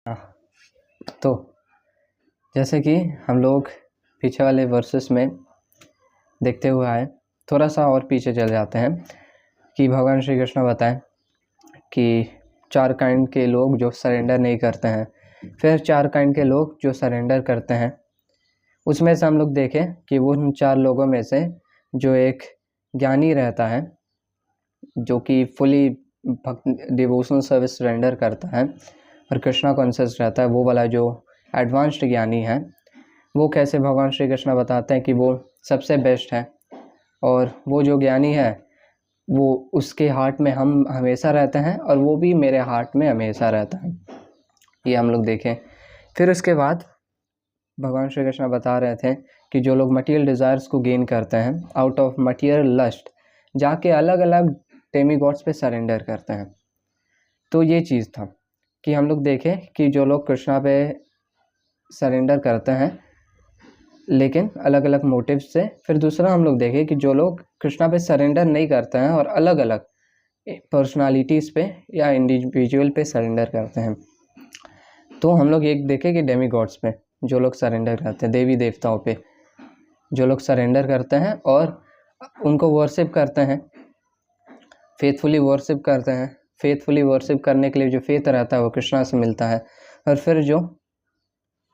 हाँ, तो जैसे कि हम लोग पीछे वाले वर्सेस में देखते हुए आए, थोड़ा सा और पीछे चले जाते हैं कि भगवान श्री कृष्ण बताएं कि 4 काइंड के लोग जो सरेंडर नहीं करते हैं, फिर 4 काइंड के लोग जो सरेंडर करते हैं। उसमें से हम लोग देखें कि वो उन 4 लोगों में से जो एक ज्ञानी रहता है, जो कि फुली डिवोशनल सर्विस सरेंडर करता है और कृष्णा कॉन्शियस रहता है, वो वाला जो एडवांस्ड ज्ञानी है, वो कैसे भगवान श्री कृष्ण बताते हैं कि वो सबसे बेस्ट है। और वो जो ज्ञानी है वो उसके हार्ट में हम हमेशा रहते हैं और वो भी मेरे हार्ट में हमेशा रहता है, ये हम लोग देखें। फिर उसके बाद भगवान श्री कृष्ण बता रहे थे कि जो लोग मटीरियल डिज़ायर्स को गेन करते हैं आउट ऑफ मटीरियल लस्ट, जाके अलग अलग डेमीगॉड्स पे सरेंडर करते हैं। तो ये चीज़ था कि हम लोग देखें कि जो लोग कृष्णा पे सरेंडर करते हैं लेकिन अलग अलग मोटिव से। फिर दूसरा हम लोग देखें कि जो लोग कृष्णा पे सरेंडर नहीं करते हैं और अलग अलग पर्सनालिटीज़ पे या इंडिविजुअल पे सरेंडर करते हैं। तो हम लोग एक देखें कि डेमीगॉड्स पे जो लोग सरेंडर करते हैं, देवी देवताओं पे जो लोग सरेंडर करते हैं और उनको वर्शिप करते हैं, फेथफुली वर्शिप करते हैं। फेथफुली वर्शिप करने के लिए जो फेथ रहता है वो कृष्णा से मिलता है, और फिर जो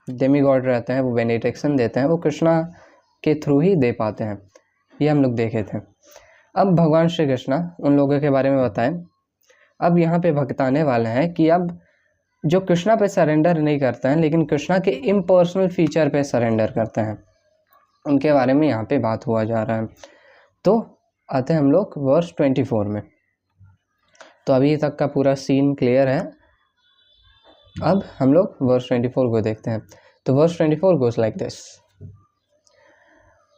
डेमीगॉड रहते हैं वो बेनेडिक्शन देते हैं, वो कृष्णा के थ्रू ही दे पाते हैं। ये हम लोग देखे थे। अब भगवान श्री कृष्ण उन लोगों के बारे में बताएं। अब यहाँ पे भगताने वाले हैं कि अब जो कृष्णा पे सरेंडर नहीं करते हैं लेकिन कृष्णा के इम्पर्सनल फीचर पे सरेंडर करते हैं, उनके बारे में यहाँ पे बात हुआ जा रहा है। तो आते हैं हम लोग वर्स 24 में। तो अभी तक का पूरा सीन क्लियर है, अब हम लोग वर्स 24 को देखते हैं। तो वर्स 24 गोes लाइक दिस: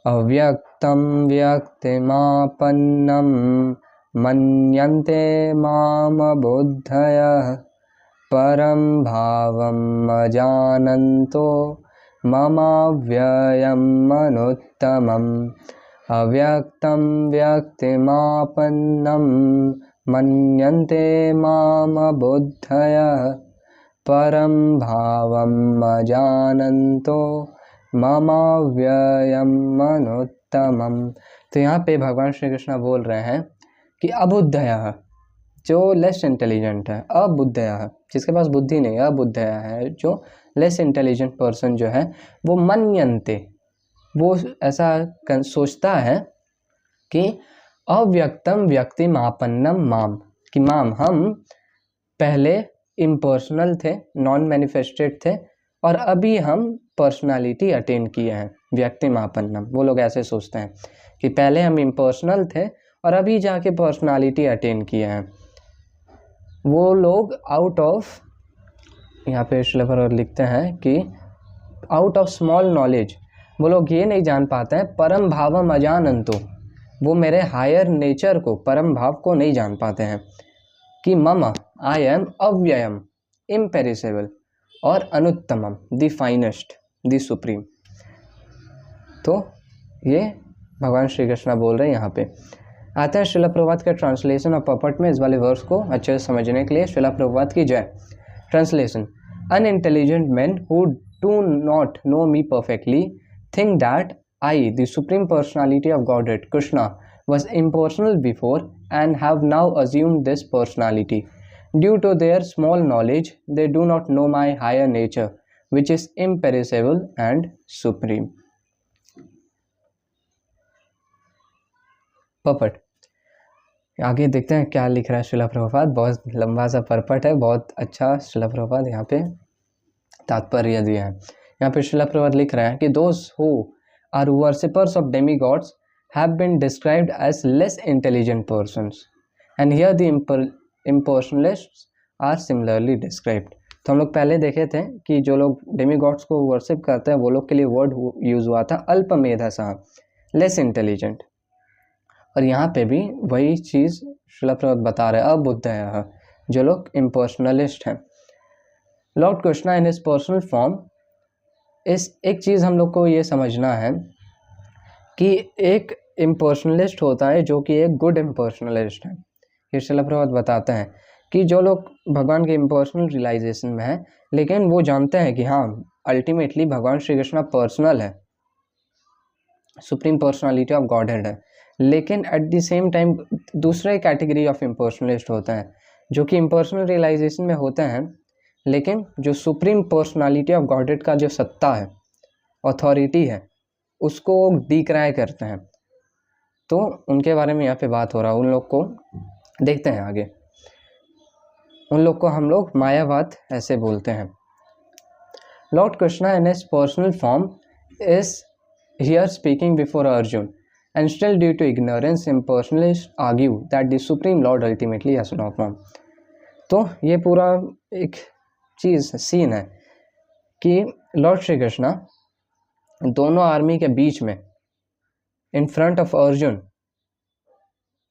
अव्यक्तं व्यक्तिमापन्नं मन्यन्ते मामबुद्धयः परं भावम् अजानन्तो ममाव्ययम् अनुत्तमम्। अव्यक्तं व्यक्तिमापन्नं मन्यन्ते मामबुद्धयः परं भावम् अजानन्तो ममाव्ययम् अनुत्तमम्। तो यहाँ पे भगवान श्री कृष्ण बोल रहे हैं कि अबुद्धयः, जो लेस इंटेलिजेंट है, अबुद्धयः जिसके पास बुद्धि नहीं है, अबुद्धयः है जो लेस इंटेलिजेंट पर्सन जो है, वो मन्यन्ते, वो ऐसा सोचता है कि अव्यक्तम व्यक्तिमापन्नम माम, कि माम हम पहले इम्पर्सनल थे, नॉन मैनिफेस्टेड थे, और अभी हम पर्सनालिटी अटेन किए हैं। व्यक्तिमापन्नम, वो लोग ऐसे सोचते हैं कि पहले हम इम्पर्सनल थे और अभी जाके पर्सनालिटी अटेन किए हैं। वो लोग आउट ऑफ, यहाँ पे श्रील लिखते हैं कि आउट ऑफ स्मॉल नॉलेज, वो लोग ये नहीं जान पाते हैं परम भावम अजानंतो, वो मेरे हायर नेचर को, परम भाव को नहीं जान पाते हैं कि मम, आई एम अव्ययम, इम्पेरिसेबल, और अनुत्तमम, द फाइनेस्ट, द सुप्रीम। तो ये भगवान श्री कृष्ण बोल रहे हैं यहाँ पे। आते हैं श्रील प्रभुपाद के ट्रांसलेशन और पपट में इस वाले वर्स को अच्छे से समझने के लिए। श्रील प्रभुपाद की जय। Translation: unintelligent man who do not no me perfectly think that I, the supreme personality of godhead Krishna, was impersonal before and have now assumed this personality. Due to their small knowledge, they do not know my higher nature, which is imperishable and supreme. Purport, आगे देखते हैं क्या लिख रहा है श्रील प्रभुपाद। बहुत लंबा सा परपट है, बहुत अच्छा श्रील प्रभुपाद यहाँ पे तात्पर्य दिया है। यहाँ पे श्रील प्रभुपाद लिख रहे हैं कि those who are worshippers of demigods have been described as less intelligent persons, and here the impersonalists are similarly described. तो हम लोग पहले देखे थे कि जो लोग डेमीगॉड्स को वर्शिप करते हैं वो लोग के लिए वर्ड यूज हुआ था अल्पमेधसः, लेस इंटेलिजेंट, और यहाँ पे भी वही चीज़ श्रील प्रभुपाद बता रहे हैं, अबुद्धयः, जो लोग इम्पर्सनलिस्ट हैं। Lord Krishna in his personal form, इस एक चीज़ हम लोग को ये समझना है कि एक इम्पर्सनलिस्ट होता है जो कि एक गुड इम्पर्सनलिस्ट है। ये श्रील प्रभुपाद बताते हैं कि जो लोग भगवान के इम्पर्सनल रियलाइजेशन में हैं, लेकिन वो जानते हैं कि हाँ अल्टीमेटली भगवान श्री कृष्ण पर्सनल है, सुप्रीम पर्सनालिटी ऑफ गॉडहेड है, लेकिन एट द सेम टाइम दूसरे कैटेगरी ऑफ इम्पर्सनलिस्ट होते हैं जो कि इम्पर्सनल रियलाइजेशन में होते हैं, लेकिन जो सुप्रीम पर्सनालिटी ऑफ गॉडहेड का जो सत्ता है, अथॉरिटी है, उसको डिक्राई करते हैं। तो उनके बारे में यहाँ पे बात हो रहा है। उन लोग को देखते हैं आगे। उन लोग को हम लोग मायावाद ऐसे बोलते हैं। Lord Krishna in his personal form is here speaking before Arjun, and still due to ignorance impersonalist argue that the supreme lord ultimately has no form. तो ये पूरा एक चीज़ सीन है कि लॉर्ड श्री कृष्णा दोनों आर्मी के बीच में in front of Arjun,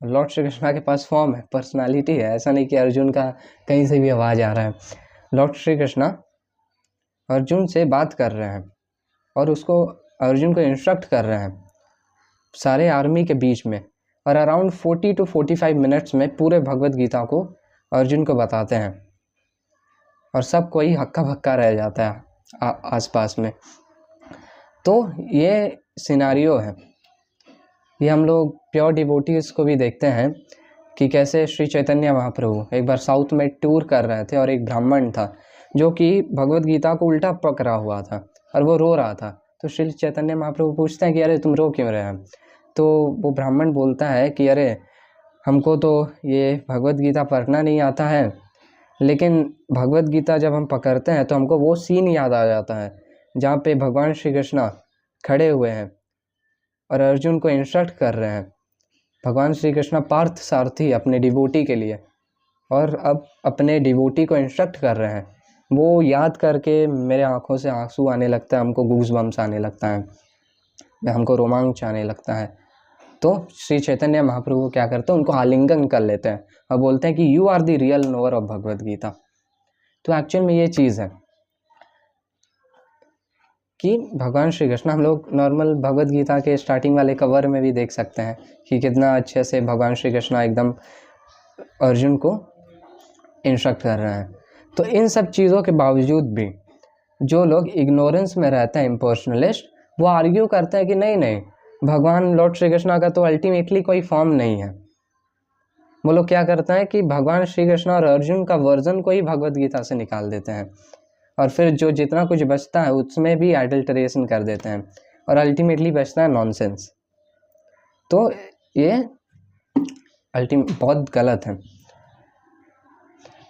Lord Shri Krishna के पास फॉर्म है, पर्सनालिटी है, ऐसा नहीं कि अर्जुन का कहीं से भी आवाज़ आ रहा है। लॉर्ड श्री कृष्णा अर्जुन से बात कर रहे हैं और उसको अर्जुन को इंस्ट्रक्ट कर रहे हैं सारे आर्मी के बीच में, और अराउंड 40 to 45 मिनट्स में पूरे भगवत गीता को अर्जुन को बताते हैं और सब कोई हक्का भक्का रह जाता है आसपास में। तो ये सिनारियो है। ये हम लोग प्योर डिवोटीज को भी देखते हैं कि कैसे श्री चैतन्य महाप्रभु एक बार साउथ में टूर कर रहे थे और एक ब्राह्मण था जो कि भगवत गीता को उल्टा पकड़ा हुआ था और वो रो रहा था। तो श्री चैतन्य महाप्रभु पूछते हैं कि अरे तुम रो क्यों रहे हैं? तो वो ब्राह्मण बोलता है कि अरे हमको तो ये भगवत गीता पढ़ना नहीं आता है, लेकिन भगवत गीता जब हम पकड़ते हैं तो हमको वो सीन याद आ जाता है जहाँ पे भगवान श्री कृष्णा खड़े हुए हैं और अर्जुन को इंस्ट्रक्ट कर रहे हैं। भगवान श्री कृष्णा पार्थ सारथी अपने डिवोटी के लिए, और अब अपने डिवोटी को इंस्ट्रक्ट कर रहे हैं। वो याद करके मेरे आंखों से आंसू आने लगता है, हमको गूज़ बम्स आने लगता है, हमको रोमांच आने लगता है। तो श्री चैतन्य महाप्रभु क्या करते हैं, उनको आलिंगन कर लेते हैं और बोलते हैं कि you are the real knower of Bhagavad Gita. तो एक्चुअल में ये चीज़ है कि भगवान श्री कृष्ण, हम लोग नॉर्मल भगवत गीता के स्टार्टिंग वाले कवर में भी देख सकते हैं कि कितना अच्छे से भगवान श्री कृष्ण एकदम अर्जुन को इंस्ट्रक्ट कर रहे हैं। तो इन सब चीज़ों के बावजूद भी जो लोग इग्नोरेंस में रहते हैं, इम्पर्सनलिस्ट, वो आर्ग्यू करते हैं कि नहीं नहीं, भगवान लॉर्ड श्री कृष्ण का तो अल्टीमेटली कोई फॉर्म नहीं है। वो लोग क्या करते हैं कि भगवान श्री कृष्ण और अर्जुन का वर्जन को ही भगवत गीता से निकाल देते हैं और फिर जो जितना कुछ बचता है उसमें भी एडल्टरेशन कर देते हैं और अल्टीमेटली बचता है नॉनसेंस। तो ये बहुत गलत है।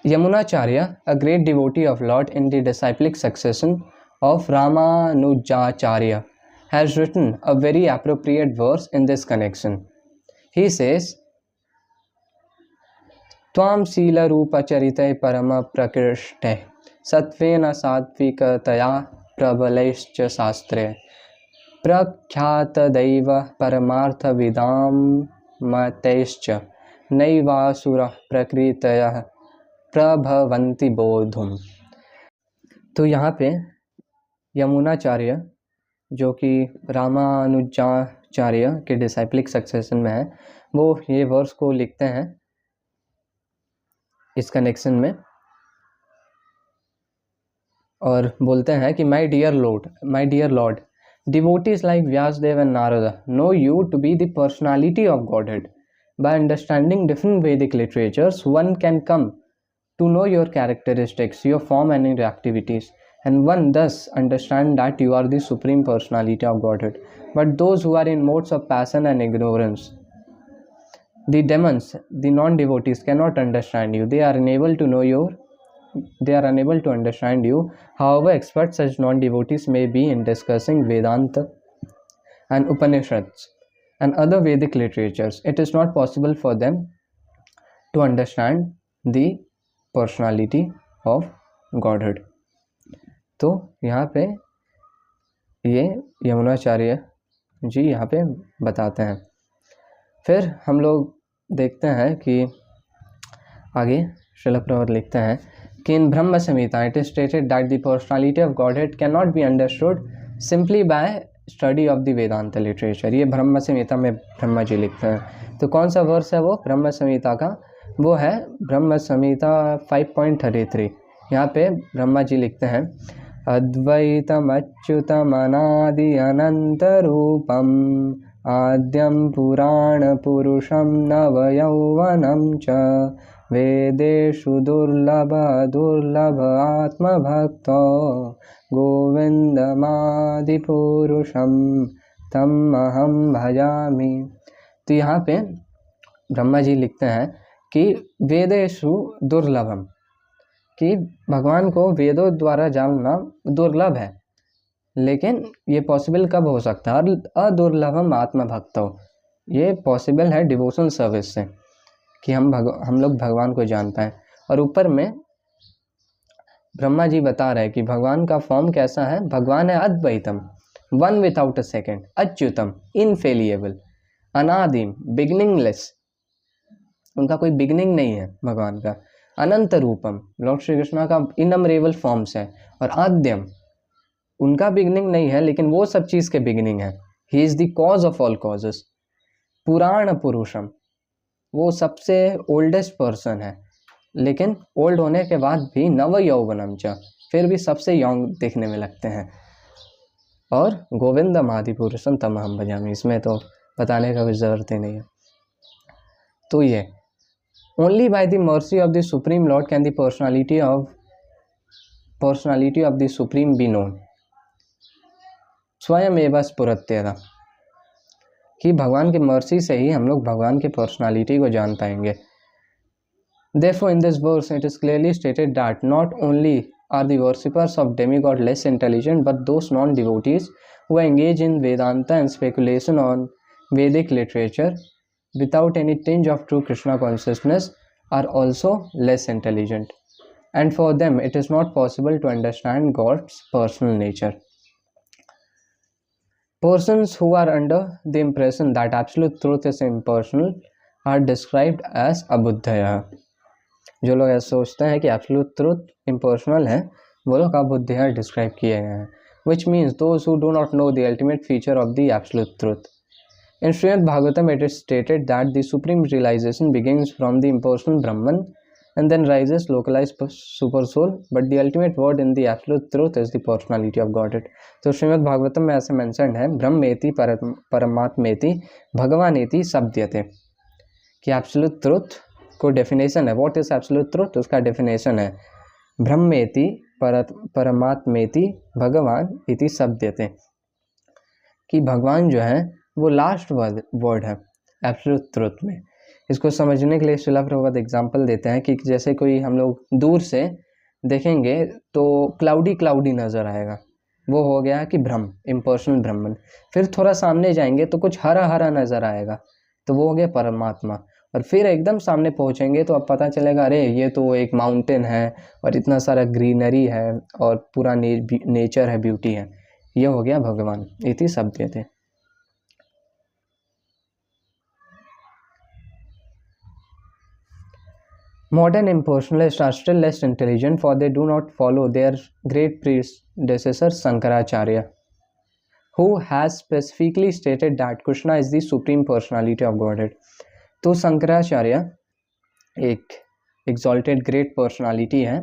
Yamunacharya, a great devotee of Lord in the डिसाइप्लिक succession of Ramanujacharya, has written a very appropriate verse in this connection. He says, Tvam Sila Rupa Charite Parama Prakrishte Satvena Sattvikataya Prabalaischa Sastre Prakhyata Daiva Paramartha Vidam Matescha Naivasura Prakritaya Prabhavanti Bodhum। तो यहाँ पे यमुनाचार्य जो कि रामानुजाचार्य के डिसाइप्लिक succession में है, वो ये वर्स को लिखते हैं इस कनेक्शन में और बोलते हैं कि my dear Lord, devotees like Vyasadeva and Narada know you to be the personality of Godhead. By understanding different Vedic literatures one can come to know your characteristics, your form and your activities, and one thus understand that you are the supreme personality of Godhead. But those who are in modes of passion and ignorance, the demons, the non-devotees, cannot understand you. They are unable to understand you. However expert such non-devotees may be in discussing Vedanta and Upanishads and other Vedic literatures, it is not possible for them to understand the personality of Godhead. तो यहाँ पे ये यमुनाचार्य जी यहाँ पे बताते हैं। फिर हम लोग देखते हैं कि आगे श्रील प्रभुपाद लिखते हैं कि in Brahma Samhita it is stated that the personality of Godhead can not be understood simply by study of the Vedanta literature. ये ब्रह्म संहिता में ब्रह्मा जी लिखते हैं। तो कौन सा वर्स है वो? ब्रह्म संहिता का वो है ब्रह्म संहिता 5.33। यहाँ पे ब्रह्मा जी लिखते हैं अद्वैतम अच्युतम अनादि अनंत रूपम आद्यम पुराण पुरुषम नवयौवनम च वेदेषु दुर्लभ दुर्लभ आत्मभक्तो गोविंदमादिपुरुषम तम अहम भजामि। तो यहाँ पे ब्रह्मा जी लिखते हैं कि वेदेषु दुर्लभम, कि भगवान को वेदों द्वारा जानना दुर्लभ है, लेकिन ये पॉसिबल कब हो सकता है? और अदुर्लभम आत्मभक्तो, ये पॉसिबल है डिवोशनल सर्विस से कि हम लोग भगवान को जान पाएं। और ऊपर में ब्रह्मा जी बता रहे हैं कि भगवान का फॉर्म कैसा है। भगवान है अद्वैतम, वन विदाउट अ सेकेंड, अच्युतम, इनफेलिएबल, अनादिम, बिगनिंगलेस, उनका कोई बिगनिंग नहीं है भगवान का। अनंत रूपम, लॉर्ड श्री कृष्णा का इनमरेबल फॉर्म्स है। और आद्यम, उनका बिगनिंग नहीं है लेकिन वो सब चीज़ के बिगनिंग है। He is the cause of all causes. पुराण पुरुषम, वो सबसे ओल्डेस्ट पर्सन है, लेकिन ओल्ड होने के बाद भी नव यौवनम च, फिर भी सबसे यंग दिखने में लगते हैं। और गोविंदम आदि पुरुषम तमहम भजामि, इसमें तो बताने का कोई ज़रूरत ही नहीं है। तो ये only by the mercy of the supreme Lord can the personality of the supreme be known, स्वयं एवं स्फुरत्येन, कि भगवान की मर्सी से ही हम लोग भगवान की पर्सनालिटी को जान पाएंगे। Therefore, in this verse, it is clearly stated that not only are the worshippers of demigod less intelligent, but those non-devotees who engage in Vedanta and speculation on Vedic literature without any tinge of true Krishna consciousness are also less intelligent. And for them, it is not possible to understand God's personal nature. Persons who are under the impression that absolute truth is impersonal are described as abuddhaya. जो लोग ऐसा सोचते हैं कि absolute truth impersonal है, वो लोग अबुद्धया describe किए गए हैं, which means those who do not know the ultimate feature of the absolute truth. In Shrimad Bhagavatam it is stated that the supreme realization begins from the impersonal Brahman and then rises localized super soul, but the ultimate word in the absolute truth is the personality of godhead. तो श्रीमद् भागवतम में ऐसे mentioned है ब्रह्मेति परमात्मेति भगवानेति शब्द्यते, कि absolute truth को definition है। What is absolute truth, उसका definition है ब्रह्मेति परमात्मेति भगवान इति शब्द्यते, कि भगवान जो है वो लास्ट वर्ड है एब्सोल्यूट ट्रुथ में। इसको समझने के लिए श्रीला प्रभुपाद एग्जांपल देते हैं कि जैसे कोई हम लोग दूर से देखेंगे तो क्लाउडी नज़र आएगा, वो हो गया कि ब्रह्म, इम्पर्सनल ब्रह्मन। फिर थोड़ा सामने जाएंगे तो कुछ हरा हरा नज़र आएगा, तो वो हो गया परमात्मा। और फिर एकदम सामने पहुंचेंगे तो अब पता चलेगा अरे ये तो एक माउंटेन है और इतना सारा ग्रीनरी है और पूरा नेचर है, ब्यूटी है, ये हो गया भगवान इति शब्द्यते। Modern impersonalists are still less intelligent, for they do not follow their great predecessor Shankaracharya, who has specifically stated that Krishna is the supreme personality of Godhead. तो शंकराचार्य एक एग्जॉल्टेड ग्रेट पर्सनालिटी है,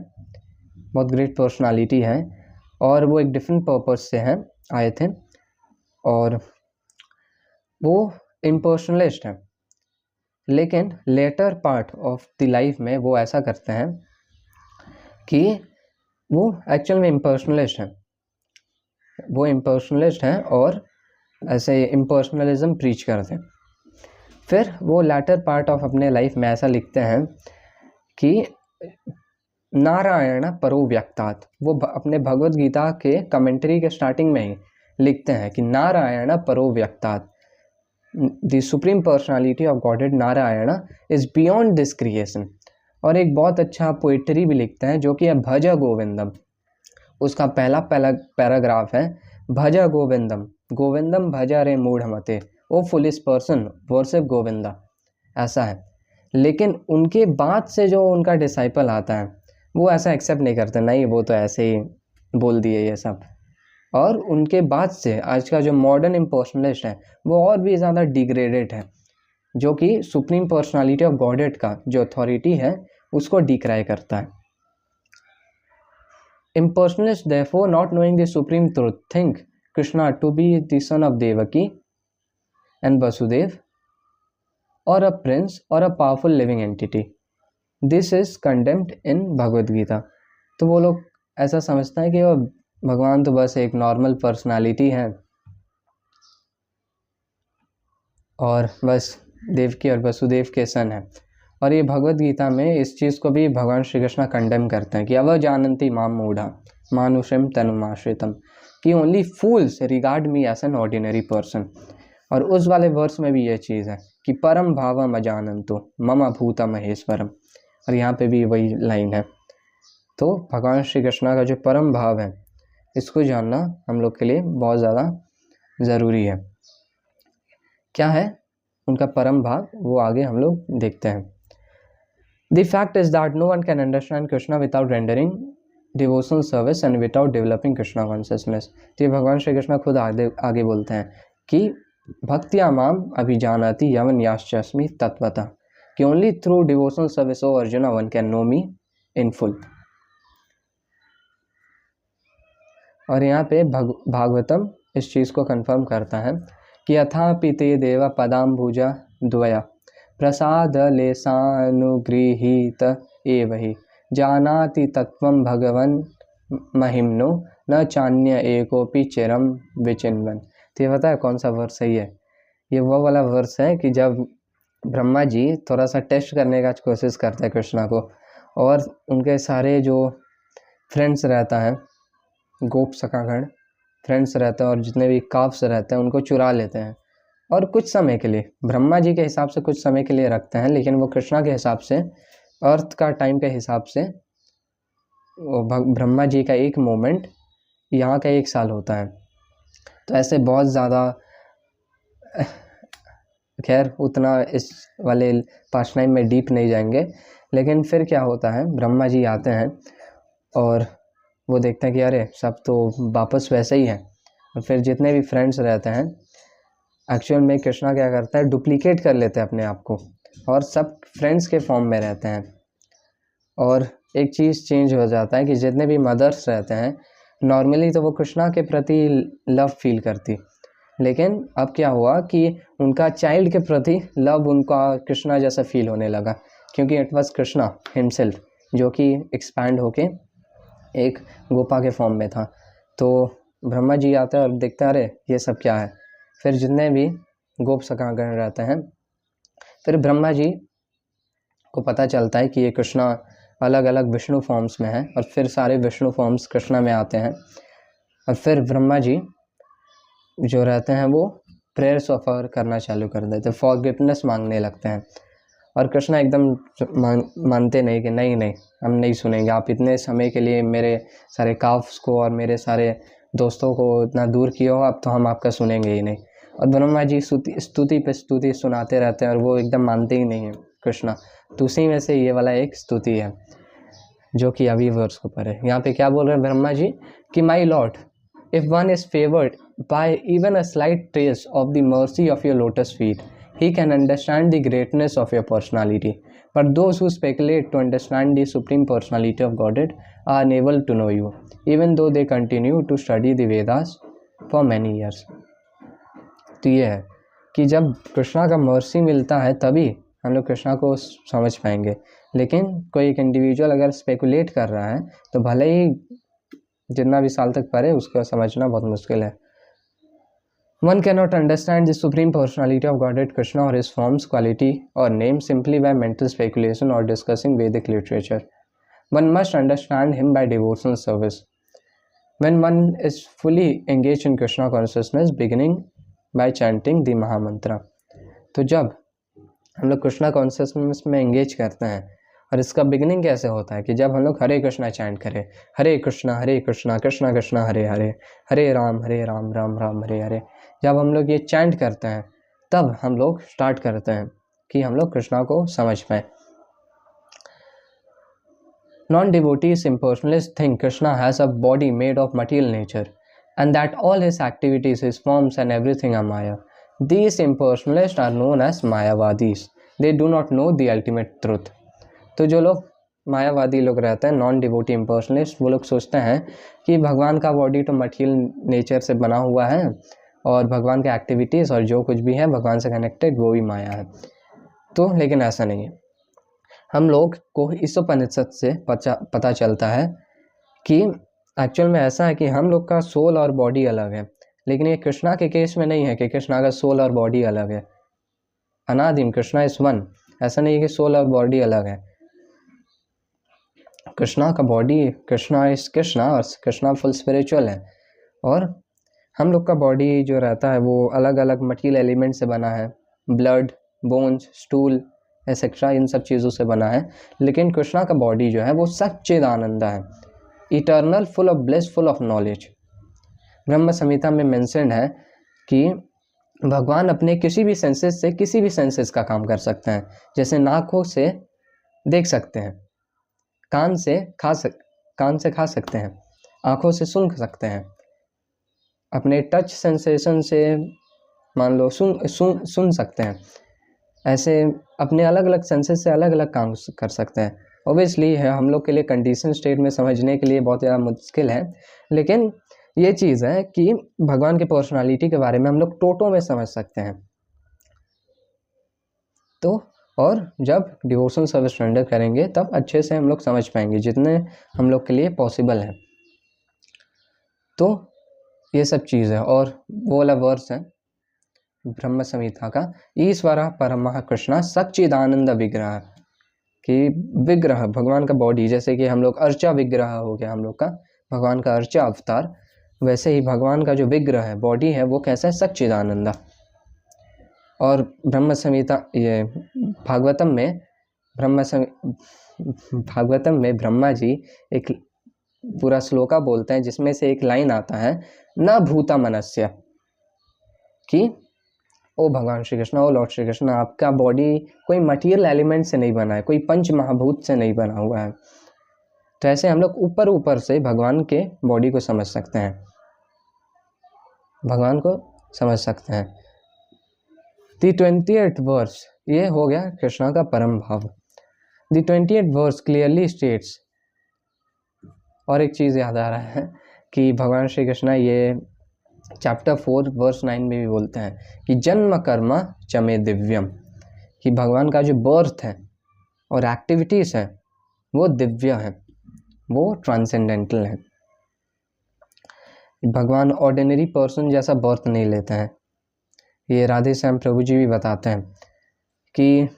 बहुत ग्रेट पर्सनालिटी है, और वो एक different purpose से हैं आए थे, और वो इम्पर्सनलिस्ट हैं, लेकिन later part of the life में वो ऐसा करते हैं कि वो एक्चुअल में इम्पर्सनलिस्ट हैं, वो इम्पर्सनलिस्ट हैं और ऐसे इम्पर्सनलिज्म प्रीच करते हैं। फिर वो लेटर पार्ट ऑफ अपने लाइफ में ऐसा लिखते हैं कि नारायण परो व्यक्तात्, वो अपने भगवत गीता के कमेंट्री के स्टार्टिंग में ही लिखते हैं कि नारायण परो व्यक्तात्, the supreme personality of Godhead Narayana is beyond this creation. और एक बहुत अच्छा पोइट्री भी लिखते हैं जो कि है भज गोविंदम, उसका पहला पैराग्राफ है भज गोविंदम, गोविंदम भजा रे मूढ़मते, ओ फुलिश पर्सन वर्शिप गोविंदा, ऐसा है। लेकिन उनके बाद से जो उनका डिसाइपल आता है वो ऐसा एक्सेप्ट नहीं करते, नहीं वो तो ऐसे ही बोल दिए ये सब। और उनके बाद से आज का जो मॉडर्न इम्पर्सनलिस्ट है वो और भी ज़्यादा डिग्रेडेड है, जो कि सुप्रीम पर्सनालिटी ऑफ गॉडेड का जो अथॉरिटी है उसको डिक्राई करता है। Impersonalists, therefore, not knowing the supreme truth, think Krishna to be the son of Devaki and Vasudev, or a prince or a powerful living entity. This is condemned in Bhagavad Gita. तो वो लोग ऐसा समझते हैं कि वो भगवान तो बस एक नॉर्मल पर्सनालिटी है और बस देवकी और वसुदेव के सन है। और ये भगवद गीता में इस चीज़ को भी भगवान श्री कृष्ण कंडेम करते हैं कि अवजानन्ति माम मूढ़ा मानुषम तनुमाश्रितम, कि only fools regard me as an ordinary person. और उस वाले वर्स में भी ये चीज़ है कि परम भावम अजानंतो मम भूता महेश्वरम, और यहाँ पे भी वही लाइन है। तो भगवान श्री कृष्ण का जो परम भाव है इसको जानना हम लोग के लिए बहुत ज़्यादा ज़रूरी है। क्या है उनका परम भाव, वो आगे हम लोग देखते हैं। The fact is that no one can understand Krishna without rendering devotional service and without developing Krishna consciousness। तो ये भगवान श्री कृष्ण खुद आगे बोलते हैं कि भक्त्या माम अभिजानाति यवन याश्चस्मि तत्वतः, कि only through devotional service O Arjuna one can know me in full. और यहाँ पे भागवतम इस चीज़ को कंफर्म करता है कि अथापि ते देव पदाम्बुजा द्वया प्रसाद लेसानुगृहीत एव हि जानाति तत्वं भगवन् महिम्नो न चान्य एकोपि चिरम विचिन्वन। तो ये पता है कौन सा वर्स है ये वो वाला वर्स है कि जब ब्रह्मा जी थोड़ा सा टेस्ट करने का कोशिश करते हैं कृष्णा को, और उनके सारे जो फ्रेंड्स रहता है, गोप सखागण फ्रेंड्स रहते हैं और जितने भी काफ्स रहते हैं उनको चुरा लेते हैं और कुछ समय के लिए ब्रह्मा जी के हिसाब से कुछ समय के लिए रखते हैं, लेकिन वो कृष्णा के हिसाब से अर्थ का टाइम के हिसाब से वो ब्रह्मा जी का एक मोमेंट यहाँ का 1 साल होता है। तो ऐसे बहुत ज़्यादा, खैर उतना इस वाले पास्टाइम में डीप नहीं जाएंगे, लेकिन फिर क्या होता है, ब्रह्मा जी आते हैं और वो देखते हैं कि अरे सब तो वापस वैसे ही है। और फिर जितने भी फ्रेंड्स रहते हैं एक्चुअल में कृष्णा क्या करता है, डुप्लीकेट कर लेते हैं अपने आप को और सब फ्रेंड्स के फॉर्म में रहते हैं। और एक चीज़ चेंज हो जाता है कि जितने भी मदर्स रहते हैं नॉर्मली तो वो कृष्णा के प्रति लव फील करती, लेकिन अब क्या हुआ कि उनका चाइल्ड के प्रति लव उनका कृष्णा जैसा फील होने लगा, क्योंकि इट वाज कृष्णा हिमसेल्फ जो कि एक्सपैंड होके एक गोपा के फॉर्म में था। तो ब्रह्मा जी आते हैं और देखते हैं अरे ये सब क्या है। फिर जितने भी गोप सखागण रहते हैं, फिर ब्रह्मा जी को पता चलता है कि ये कृष्णा अलग अलग विष्णु फॉर्म्स में है, और फिर सारे विष्णु फॉर्म्स कृष्णा में आते हैं। और फिर ब्रह्मा जी जो रहते हैं वो प्रेयर्स ऑफर करना चालू कर देते, फॉरगिवनेस मांगने लगते हैं। और कृष्णा एकदम मानते नहीं कि नहीं नहीं हम नहीं सुनेंगे, आप इतने समय के लिए मेरे सारे काफ्स को और मेरे सारे दोस्तों को इतना दूर किए हो, अब तो हम आपका सुनेंगे ही नहीं। और ब्रह्मा जी स्तुति पे स्तुति सुनाते रहते हैं और वो एकदम मानते ही नहीं है कृष्णा। तो उसी में से ये वाला एक स्तुति है जो कि अभी वर्ष को पढ़े। यहाँ पे क्या बोल रहे हैं ब्रह्मा जी कि my lord, if one is favoured by even a slight trace of the mercy of your lotus feet, he can understand the greatness of your personality, but those who speculate to understand the supreme personality of Godhead are unable to know you, even though they continue to study the Vedas for many years। तो ये है कि जब कृष्णा का mercy मिलता है तभी हम लोग कृष्णा को समझ पाएंगे, लेकिन कोई एक इंडिविजुअल अगर स्पेकुलेट कर रहा है तो भले ही जितना भी साल तक पढ़े उसको समझना बहुत मुश्किल है। One cannot understand the Supreme Personality of Godhead Krishna or his forms, quality or name simply by mental speculation or discussing Vedic literature. One must understand him by devotional service. When one is fully engaged in Krishna consciousness, beginning by chanting the Mahamantra. तो जब हम लोग Krishna consciousness में engage करते हैं, और इसका beginning कैसे होता है कि जब हम लोग हरे कृष्णा चैंट करें, हरे कृष्णा कृष्णा कृष्णा हरे हरे, हरे राम राम राम हरे हरे। जब हम लोग ये चैंट करते हैं तब हम लोग स्टार्ट करते हैं कि हम लोग कृष्णा को समझ पाए। Non-devotees impersonalists think Krishna has a body made of material nature and that all his activities, his forms and everything are Maya. These impersonalists are known as Mayavadis. They do not know the ultimate truth. तो जो लोग मायावादी लोग रहते हैं, non devotee इम्पर्सनलिस्ट, वो लोग सोचते हैं कि भगवान का बॉडी तो मटीरियल नेचर से बना हुआ है और भगवान के एक्टिविटीज़ और जो कुछ भी है भगवान से कनेक्टेड वो भी माया है. तो लेकिन ऐसा नहीं है. हम लोग को इस उपनिषद से पता चलता है कि एक्चुअल में ऐसा है कि हम लोग का सोल और बॉडी अलग है, लेकिन ये कृष्णा के केस में नहीं है कि कृष्णा का सोल और बॉडी अलग है. अनादिम कृष्णा इज वन. ऐसा नहीं है कि सोल और बॉडी अलग है. कृष्णा का बॉडी, कृष्णा इज कृष्णा और कृष्णा फुल स्पिरिचुअल है. और हम लोग का बॉडी जो रहता है वो अलग अलग मटीरियल एलिमेंट से बना है, ब्लड, बोन्स, स्टूल एक्सेट्रा, इन सब चीज़ों से बना है. लेकिन कृष्णा का बॉडी जो है वो सच्चिदानंद है, eternal, full of bliss, full of knowledge. ब्रह्म संहिता में मेंशन्ड है कि भगवान अपने किसी भी सेंसेस का काम कर सकते हैं. जैसे नाकों से देख सकते हैं, कान से खा सकते हैं, आँखों से सुन सकते हैं, अपने टच सेंसेशन से मान लो सुन सकते हैं. ऐसे अपने अलग अलग सेंसेस से अलग अलग काम कर सकते हैं. ऑब्वियसली है हम लोग के लिए कंडीशन स्टेट में समझने के लिए बहुत ज़्यादा मुश्किल है, लेकिन ये चीज़ है कि भगवान के पर्सनालिटी के बारे में हम लोग टोटो में समझ सकते हैं. तो और जब डिवोशन सर्विस रेंडर करेंगे तब अच्छे से हम लोग समझ पाएंगे जितने हम लोग के लिए पॉसिबल है. तो ये सब चीज़ है. और वो वाला वर्स है ब्रह्म संहिता का, ईश्वर परमः कृष्णा सच्चिदानंद विग्रह, कि विग्रह भगवान का बॉडी, जैसे कि हम लोग अर्चा विग्रह हो गया हम लोग का भगवान का अर्चा अवतार, वैसे ही भगवान का जो विग्रह है, बॉडी है, वो कैसा है, सच्चिदानंद. और ब्रह्म संहिता ये भागवतम में ब्रह्मा जी एक पूरा श्लोका बोलते हैं जिसमें से एक लाइन आता है, न भूता मनस्य, कि ओ भगवान श्री कृष्ण, ओ लॉर्ड श्री कृष्ण, आपका बॉडी कोई मटीरियल एलिमेंट से नहीं बना है, कोई पंच महाभूत से नहीं बना हुआ है. तो ऐसे हम लोग ऊपर से भगवान के बॉडी को समझ सकते हैं, भगवान को समझ सकते हैं. The 20th verse, ये हो गया कृष्णा का परम भाव. The 20th verse clearly states, और एक चीज़ याद आ रहा है कि भगवान श्री कृष्ण ये चैप्टर 4 वर्स 9 में भी बोलते हैं कि जन्म कर्म चमे दिव्यम, कि भगवान का जो बर्थ है और एक्टिविटीज़ है वो दिव्य है, वो ट्रांसेंडेंटल है. भगवान ऑर्डिनरी पर्सन जैसा बर्थ नहीं लेते हैं. ये राधे श्याम प्रभु जी भी बताते हैं कि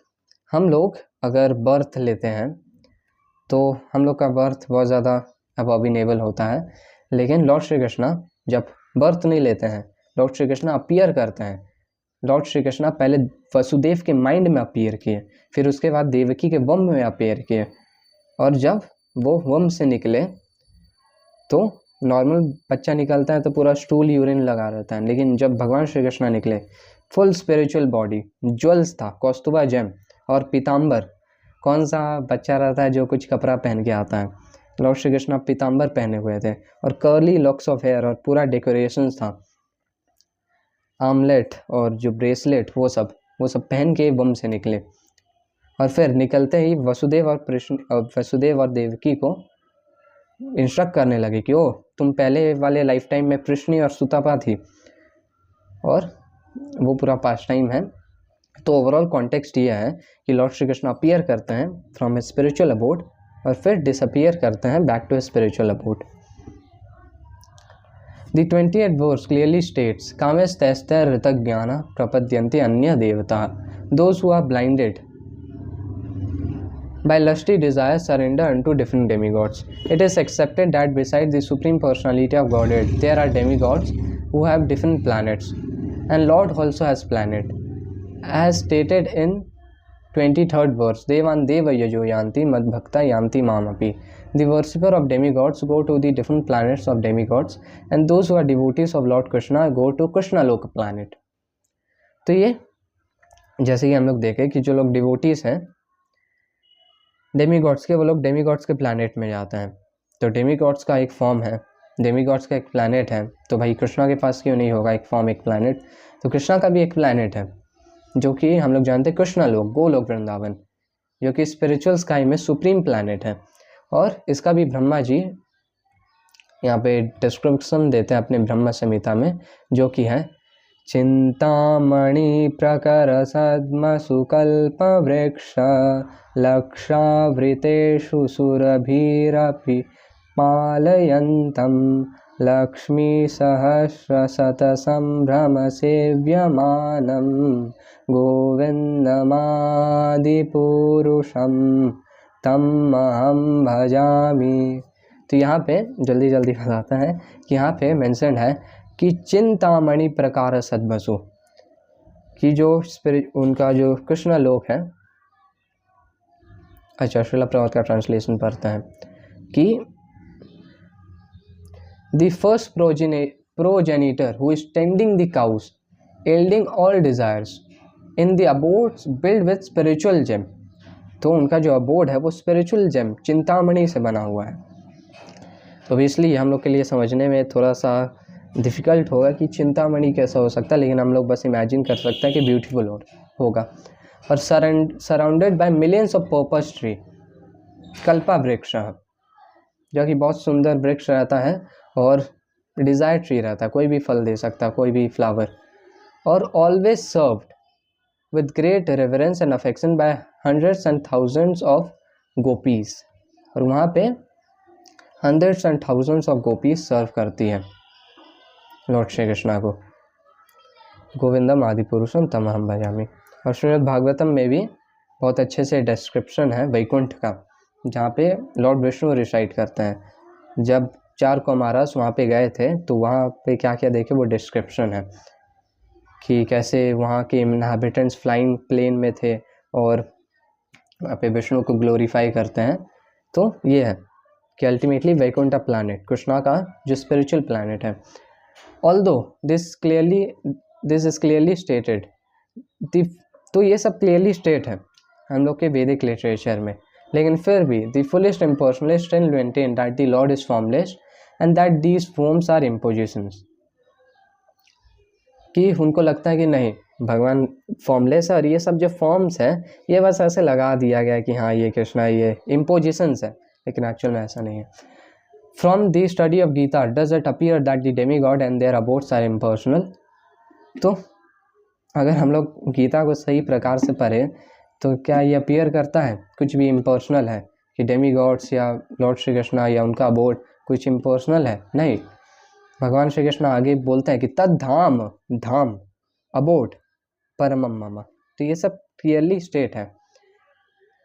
हम लोग अगर बर्थ लेते हैं तो हम लोग का बर्थ बहुत ज़्यादा अबॉर्डिनेबल होता है, लेकिन लॉर्ड श्री कृष्ण जब बर्थ नहीं लेते हैं, लॉर्ड श्री कृष्ण अपीयर करते हैं. लॉर्ड श्री कृष्ण पहले वसुदेव के माइंड में अपीयर किए, फिर उसके बाद देवकी के वम में अपीयर किए, और जब वो वम से निकले तो नॉर्मल बच्चा निकलता है तो पूरा स्टूल यूरिन लगा रहता है, लेकिन जब भगवान श्री कृष्ण निकले फुल स्पिरिचुअल बॉडी, ज्वेल्स था, कौस्तुभा जेम और पीताम्बर. कौन सा बच्चा रहता है जो कुछ कपड़ा पहन के आता है, लॉर्ड श्री कृष्ण पीताम्बर पहने हुए थे और कर्ली लॉक्स ऑफ हेयर और पूरा डेकोरेशन था, आमलेट और जो ब्रेसलेट वो सब पहन के बम से निकले. और फिर निकलते ही वसुदेव और देवकी को इंस्ट्रक्ट करने लगे कि ओ तुम पहले वाले लाइफ टाइम में कृष्णी और सुतपा थी, और वो पूरा पास्ट टाइम है. तो ओवरऑल कॉन्टेक्स्ट ये है कि लॉर्ड श्री कृष्ण अपीयर करते हैं फ्रॉम ए स्पिरिचुअल अबोर्ड और फिर डिसअपीयर करते हैं back to a spiritual abode. The 20th verse clearly states, कामेस्तैस्ते ऋतज्ञान प्रपद्यन्ते अन्य देवता, those who are blinded by lusty desire surrender unto different demigods. It is accepted that beside the supreme personality of Godhead, there are demigods who have different planets, and Lord also has planet. As stated in 23rd verse, Devan Deva Yajo Yanti Madbhakta Yanti Mamapi. The worshipper of demigods go to the different planets of demigods, and those who are devotees of Lord Krishna go to Krishna Loka planet. तो ये जैसे कि हम लोग देखें कि जो लोग डिवोटीज हैं डेमीगॉड्स के, वो लोग डेमीगॉड्स के प्लैनेट में जाते हैं. तो डेमीगॉड्स का एक फॉर्म है डेमीगॉड्स का एक प्लैनेट है, तो भाई कृष्णा के पास क्यों नहीं होगा एक फॉर्म, एक प्लैनेट? तो कृष्णा का भी एक प्लैनेट है जो कि हम लोग जानते हैं कृष्णा लोक, गोलोक वृंदावन, जो कि स्पिरिचुअल स्काई में सुप्रीम प्लैनेट है। और इसका भी ब्रह्मा जी यहाँ पे डिस्क्रिप्शन देते हैं अपने ब्रह्म संहिता में, जो कि है चिंतामणि प्रकर सद्म सुकल्प वृक्ष लक्षावृतेषु सुरभिरपि पालयन्तं लक्ष्मी सहस्र शतसंभ्रम सेव्यमानं गोविंदमादिपुरुषं तम अहम भजामि। तो यहाँ पे जल्दी जल्दी बताता है कि यहाँ पे मेंशन है कि चिंतामणि प्रकार सद्मसु, कि जो स्पिरिट उनका जो कृष्ण लोक है, अच्छा श्रीला प्रभात का ट्रांसलेशन पढ़ते हैं कि the first progenitor who is tending the cows yielding all desires in the abodes built with spiritual gem। तो उनका जो अबोर्ड है वो स्पिरिचुअल जेम चिंतामणि से बना हुआ है। तो इसलिए हम लोग के लिए समझने में थोड़ा सा डिफ़िकल्ट होगा कि चिंतामणि कैसा हो सकता है, लेकिन हम लोग बस इमेजिन कर सकते हैं कि ब्यूटीफुल होगा। और surrounded by millions of purpose tree, Kalpa वृक्ष, जो कि बहुत सुंदर वृक्ष रहता है और डिज़ायर ट्री रहता है, कोई भी फल दे सकता है, कोई भी फ्लावर। और always served with great reverence and affection by hundreds and thousands of gopis, और वहाँ पे hundreds and thousands of gopis serve करती हैं लॉर्ड श्री कृष्णा को। गोविंदम आदि पुरुषम तमहम भजामि। और श्रीमद् भागवतम में भी बहुत अच्छे से डिस्क्रिप्शन है वैकुंठ का, जहाँ पे लॉर्ड विष्णु रिसाइड करते हैं। जब 4 कुमारस वहाँ पे गए थे तो वहाँ पे क्या क्या देखे वो डिस्क्रिप्शन है कि कैसे वहाँ के इनहैबिटेंट्स फ्लाइंग प्लेन में थे और वहाँ पे विष्णु को ग्लोरीफाई करते हैं। तो ये है कि अल्टीमेटली वैकुंठ प्लैनेट कृष्णा का जो स्पिरिचुअल प्लैनेट है। Although this is clearly stated, तो ये सब क्लियरली स्टेट है हम लोग के वैदिक लिटरेचर में, लेकिन फिर भी the fullest impersonalist still maintain that the Lord is formless and that these forms are impositions. कि उनको लगता है कि नहीं भगवान फॉर्मलेस है और ये सब जो फॉर्म्स हैं ये बस ऐसे लगा दिया गया कि हाँ ये कृष्णा ये इम्पोजिशंस है, लेकिन एक्चुअल में ऐसा नहीं है। From the study of Gita does it appear that the demigod and their abodes are impersonal. तो अगर हम लोग गीता को सही प्रकार से पढ़ें तो क्या ये अपीयर करता है कुछ भी इम्पर्सनल है, कि डेमीगॉड्स या लॉर्ड श्री कृष्णा या उनका अबोट कुछ इम्पर्सनल है? नहीं। भगवान श्री कृष्ण आगे बोलते हैं कि तद धाम धाम अबोट परमम मम। तो ये सब क्लियरली स्टेट है।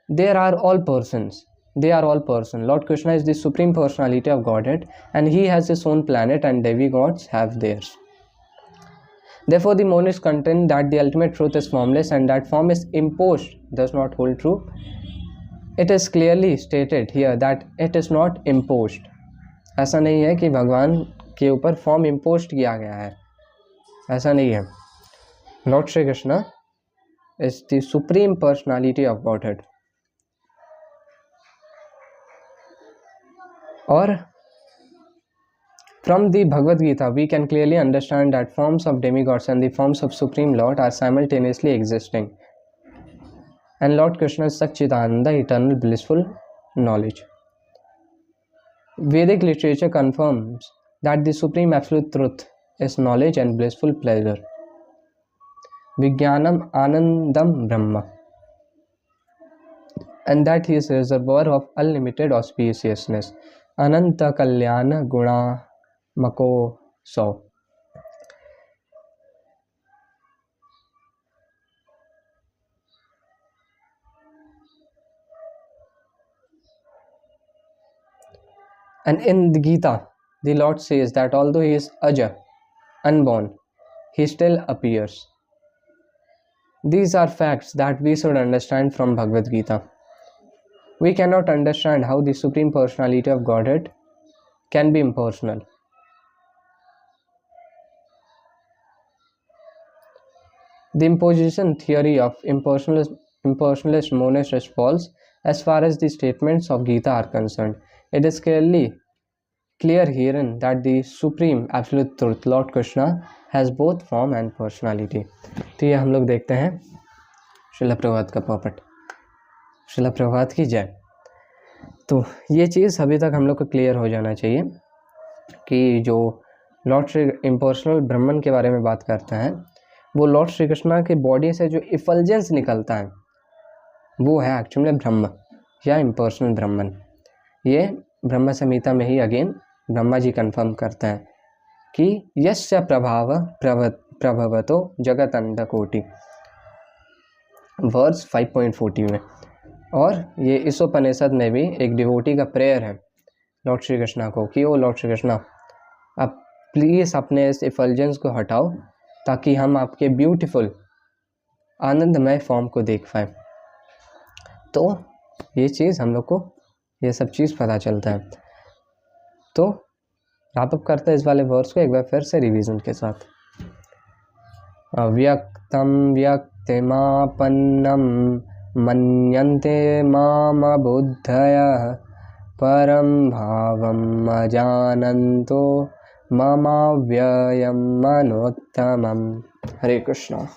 There are all persons, they are all person. Lord Krishna is the supreme personality of Godhead and he has his own planet and demigods have theirs. Therefore the monists contend that the ultimate truth is formless and that form is imposed does not hold true. It is clearly stated here that it is not imposed. ऐसा नहीं है कि भगवान के ऊपर form impose किया गया है, ऐसा नहीं है। Lord Shri Krishna is the supreme personality of godhead. और from the Bhagavad Gita we can clearly understand that forms of demigods and the forms of Supreme Lord are simultaneously existing, and Lord Krishna is Satchidananda, eternal blissful knowledge. Vedic literature confirms that the supreme absolute truth is knowledge and blissful pleasure. Vijnanam Anandam Brahma, and that he is a reservoir of unlimited auspiciousness. Ananta Kalyana Guna Mako So. And in the Gita, the Lord says that although he is Aja, unborn, he still appears. These are facts that we should understand from Bhagavad Gita. We cannot understand how the Supreme Personality of Godhead can be impersonal. The imposition theory of impersonalist monists is false as far as the statements of Gita are concerned. It is clearly clear herein that the supreme absolute truth Lord Krishna has both form and personality. तो ये हम लोग देखते हैं श्रील प्रभात का पॉपट। श्रील प्रभात की जय। तो ये चीज़ अभी तक हम लोग को क्लियर हो जाना चाहिए कि जो लॉर्ड श्री इम्पर्सनल ब्रह्मन के बारे में बात करते हैं, वो लॉर्ड श्री कृष्णा के बॉडी से जो इफल्जेंस निकलता है वो है एक्चुअली ब्रह्म या इम्पर्सनल ब्रह्मन। ये ब्रह्म संहिता में ही अगेन ब्रह्मा जी कंफर्म करते हैं कि यस्य प्रभाव प्रभवतो जगत अंडकोटि, वर्स 5.40 में। और ये इस उपनिषद में भी एक डिवोटी का प्रेयर है लॉर्ड श्री कृष्णा को कि ओ लॉर्ड श्री कृष्णा, आप प्लीज़ अपने इस इफल्जेंस को हटाओ ताकि हम आपके ब्यूटीफुल आनंदमय फॉर्म को देख पाएँ। तो ये चीज़ हम लोग को ये सब चीज़ पता चलता है। तो रैपअप करते हैं इस वाले वर्स को एक बार फिर से रिवीजन के साथ। अव्यक्तं व्यक्तिमापन्नं मन्यन्ते मामबुद्धयः परं भावम् अजानन्तो ममाव्ययं मनोत्तमम्। हरे कृष्णा।